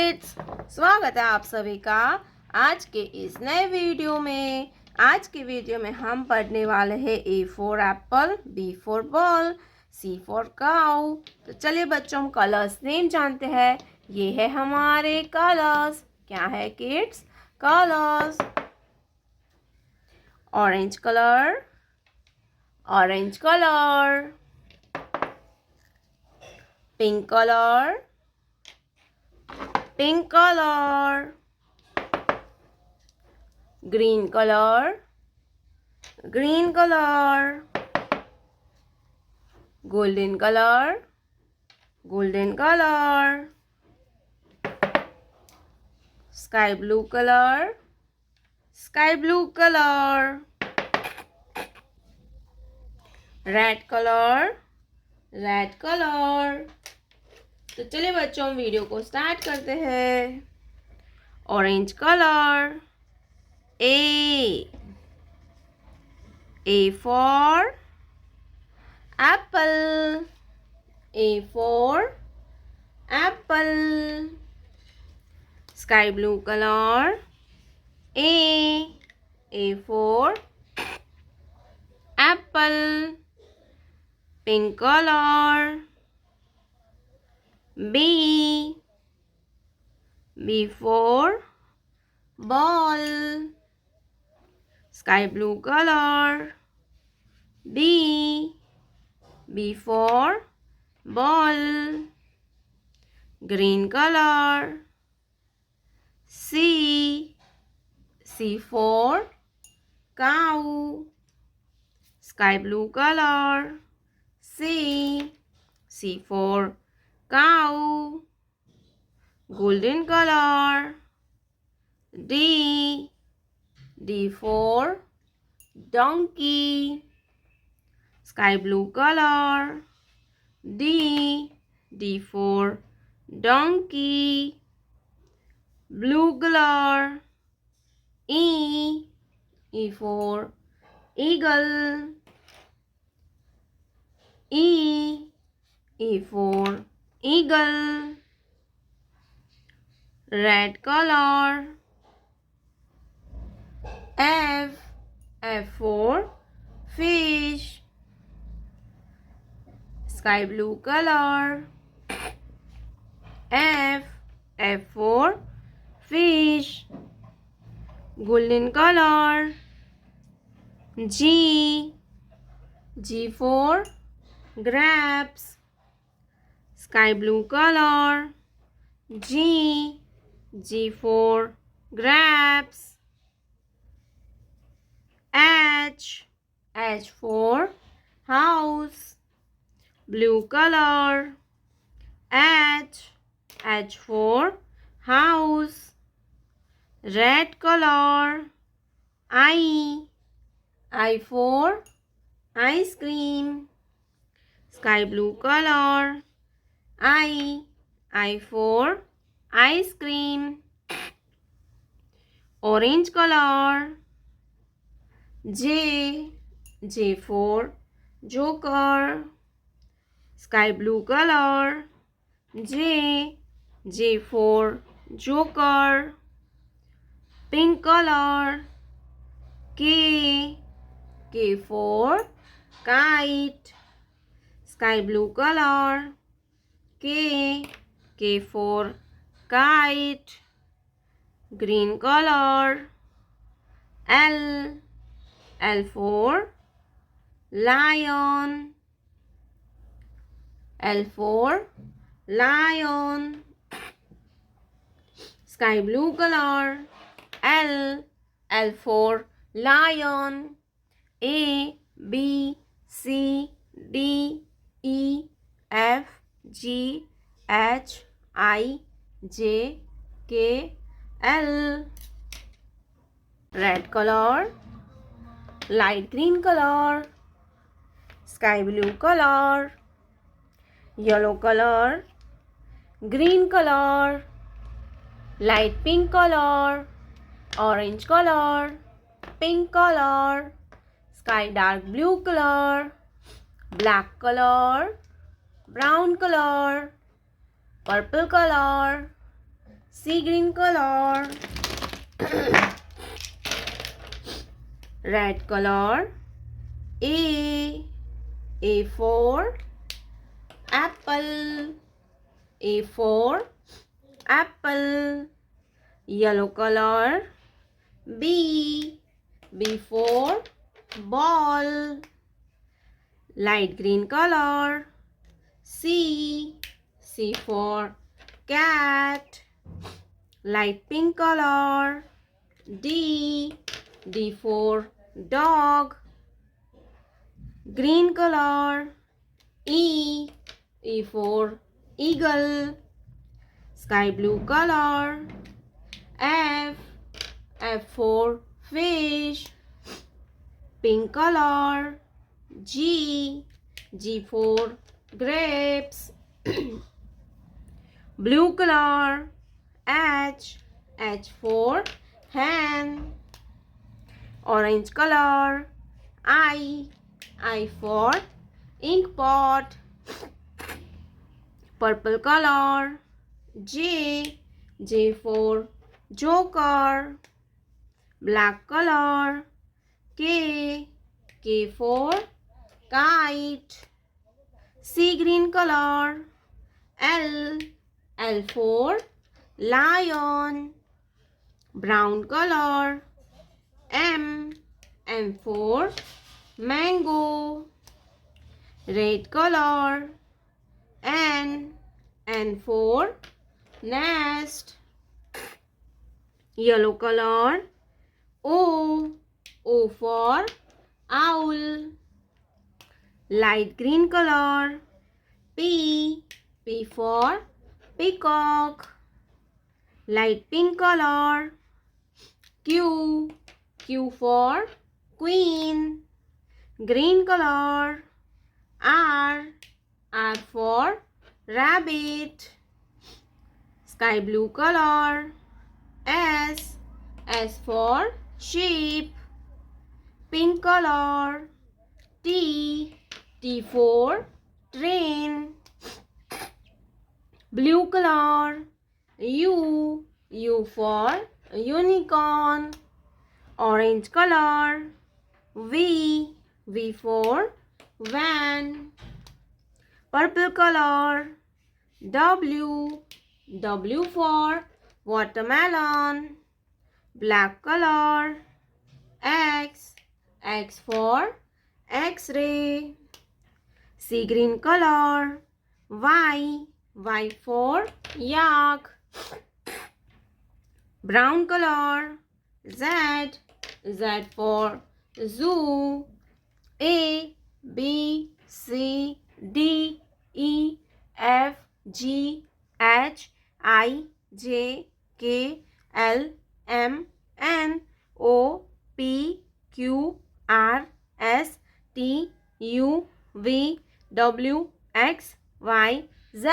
Kids, स्वागत है आप सभी का आज के इस नए वीडियो में। आज के वीडियो में हम पढ़ने वाले हैं A for apple, B for ball, C for cow. तो चलिए बच्चों, हम कलर्स नेम जानते हैं। ये है हमारे कलर्स। क्या है kids? Colours. Orange colour, orange colour. Pink colour, pink color, green color, green color, golden color, golden color, sky blue color, sky blue color, red color, red color। तो चलिए बच्चों, हम वीडियो को स्टार्ट करते हैं। Orange colour, A for Apple, A for Apple. Sky blue colour, A for Apple. Pink colour, B for ball. Sky blue color, B for ball. Green color, C for cow. Sky blue color, C for cow. Golden color, D for donkey. Sky blue color, D for donkey. Blue color, E for eagle. E for eagle. Red color, F for fish. Sky blue color, F for fish. Golden color, G for grapes. Sky blue color, G for grapes. H for house. Blue color, H for house. Red color, I for ice cream. Sky blue color, I for ice cream. Orange color, J for joker. Sky blue color, J for joker. Pink color, K for kite. Sky blue color, K for kite. Green color, L for lion. L for lion. Sky blue color, L for lion. A B C D E F G H I J K L. Red color, light green color, sky blue color, yellow color, green color, light pink color, orange color, pink color, sky dark blue color, black color, brown color, purple color, sea green color. Red color. A for apple. A for apple. Yellow color. B for ball. Light green color. C for cat. Light pink color. D for dog. Green color. E for eagle. Sky blue color. F for fish. Pink color. G for grapes. Blue color. H for hen. Orange color. I for ink pot. Purple color. J for joker. Black color. K for kite. Sea green color. L for lion. Brown color. M for mango. Red color. N for nest. Yellow color. O for owl. Light green color. P for peacock. Light pink color. Q for queen. Green color. R for rabbit. Sky blue color. S for sheep. Pink color. T for train. Blue color. U for unicorn. Orange color. V for van. Purple color. W for watermelon. Black color. X for X-ray. Sea green color. Y for yak. Brown color. Z for zoo. A B C D E F G H I J K L M N O P Q R S T U V W X Y Z.